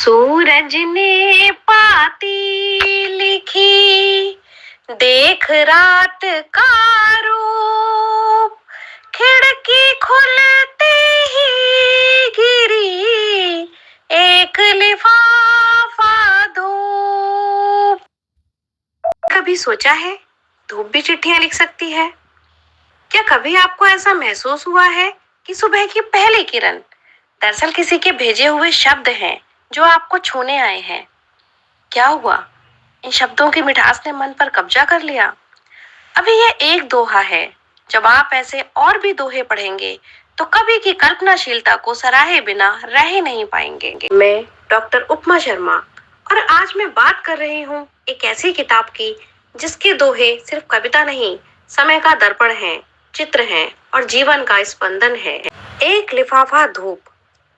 सूरज ने पाती लिखी, देख रात का रूप, खिड़की खुलते ही गिरी एक लिफाफा धूप। कभी सोचा है धूप भी चिट्ठियां लिख सकती है? क्या कभी आपको ऐसा महसूस हुआ है कि सुबह की पहली किरण दरअसल किसी के भेजे हुए शब्द हैं जो आपको छूने आए हैं? क्या हुआ? इन शब्दों की मिठास ने मन पर कब्जा कर लिया। अभी यह एक दोहा है। जब आप ऐसे और भी दोहे पढ़ेंगे तो कभी की कल्पनाशीलता को सराहे बिना रह ही नहीं पाएंगे। मैं डॉक्टर उपमा शर्मा और आज मैं बात कर रही हूँ एक ऐसी किताब की जिसके दोहे सिर्फ कविता नहीं, समय का दर्पण है, चित्र हैं और जीवन का स्पंदन है। एक लिफाफा धूप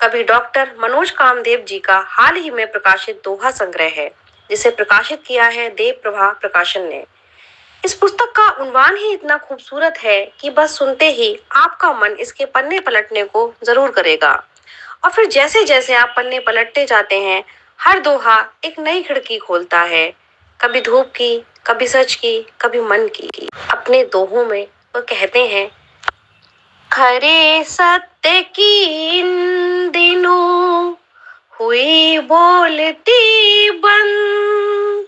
कवि डॉक्टर मनोज कामदेव जी का हाल ही में प्रकाशित दोहा संग्रह है, जिसे प्रकाशित किया है देव प्रभा प्रकाशन ने। इस पुस्तक का उन्वान ही इतना खूबसूरत है कि बस सुनते ही आपका मन इसके पन्ने पलटने को जरूर करेगा। और फिर जैसे जैसे आप पन्ने पलटते जाते हैं, हर दोहा एक नई खिड़की खोलता है, कभी धूप की, कभी सच की, कभी मन की। अपने दोहों में वो कहते हैं, खरे सत्य की इन दिनों हुई बोलती बंद,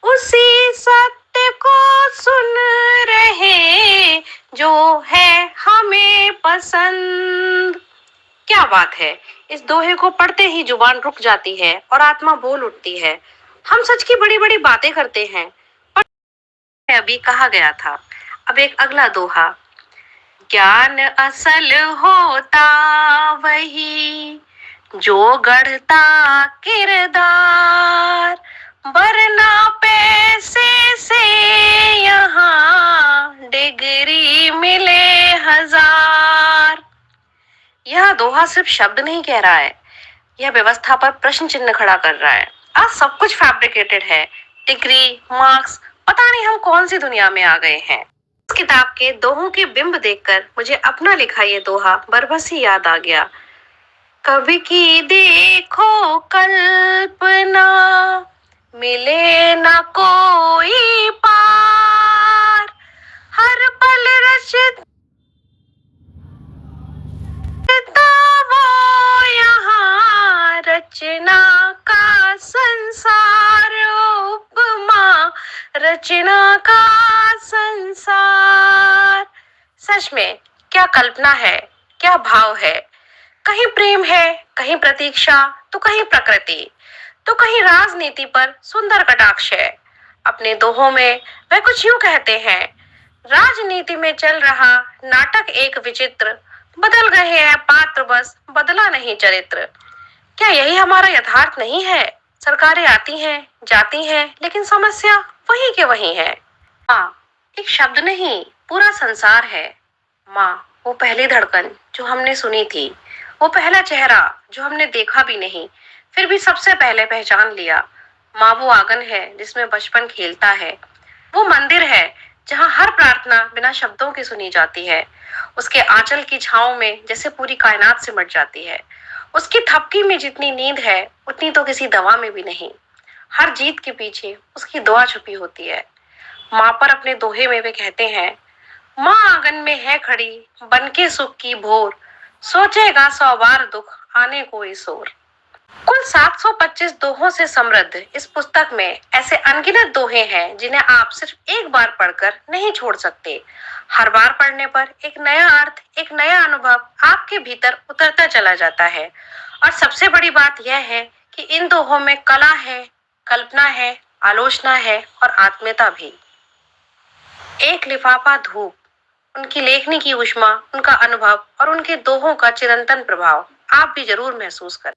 उसी सत्य को सुन रहे जो है हमें पसंद। क्या बात है! इस दोहे को पढ़ते ही जुबान रुक जाती है और आत्मा बोल उठती है। हम सच की बड़ी बड़ी बातें करते हैं, पर अभी कहा गया था। अब एक अगला दोहा, ज्ञान असल होता वही जो गढ़ता किरदार, वरना पैसे से यहाँ डिग्री मिले हजार। यह दोहा सिर्फ शब्द नहीं कह रहा है, यह व्यवस्था पर प्रश्न चिन्ह खड़ा कर रहा है। आज सब कुछ फैब्रिकेटेड है, डिग्री, मार्क्स, पता नहीं हम कौन सी दुनिया में आ गए हैं। इस किताब के दोहों के बिंब देखकर मुझे अपना लिखा ये दोहा बरबस ही याद आ गया। कभी की देखो कल्पना, मिले ना कोई पार, हर पल रचता वो यहाँ रचना का संसार, उपमा रचना का संसार। सच में क्या कल्पना है, क्या भाव है! कहीं प्रेम है, कहीं प्रतीक्षा, तो कहीं प्रकृति, तो कहीं राजनीति पर सुंदर कटाक्ष है। अपने दोहों में वह कुछ यूं कहते हैं, राजनीति में चल रहा नाटक एक विचित्र, बदल गए हैं पात्र बस बदला नहीं चरित्र। क्या यही हमारा यथार्थ नहीं है? सरकारें आती हैं, जाती हैं, लेकिन समस्या वही के वही है। माँ एक शब्द नहीं, पूरा संसार है। माँ वो पहली धड़कन जो हमने सुनी थी, वो पहला चेहरा जो हमने देखा भी नहीं, फिर भी सबसे पहले पहचान लिया। माँ वो आंगन है जिसमें बचपन खेलता है, वो मंदिर है जहाँ हर प्रार्थना बिना शब्दों की सुनी जाती है। उसके आंचल की छांव में जैसे पूरी कायनात सिमट जाती है। उसकी थपकी में जितनी नींद है उतनी तो किसी दवा में भी नहीं। हर जीत के पीछे उसकी दुआ छुपी होती है। माँ पर अपने दोहे में वे कहते हैं, माँ आंगन में है खड़ी बनके सुख की भोर, सोचेगा 100 बार दुख आने को इस ओर। कुल 725 दोहों से समृद्ध इस पुस्तक में ऐसे अनगिनत दोहे हैं जिन्हें आप सिर्फ एक बार पढ़कर नहीं छोड़ सकते। हर बार पढ़ने पर एक नया अर्थ, एक नया अनुभव आपके भीतर उतरता चला जाता है। और सबसे बड़ी बात यह है कि इन दोहों में कला है, कल्पना है, आलोचना है और आत्मीयता भी। एक लिफाफा धूप, उनकी लेखनी की ऊष्मा, उनका अनुभव और उनके दोहों का चिरंतन प्रभाव आप भी जरूर महसूस करें।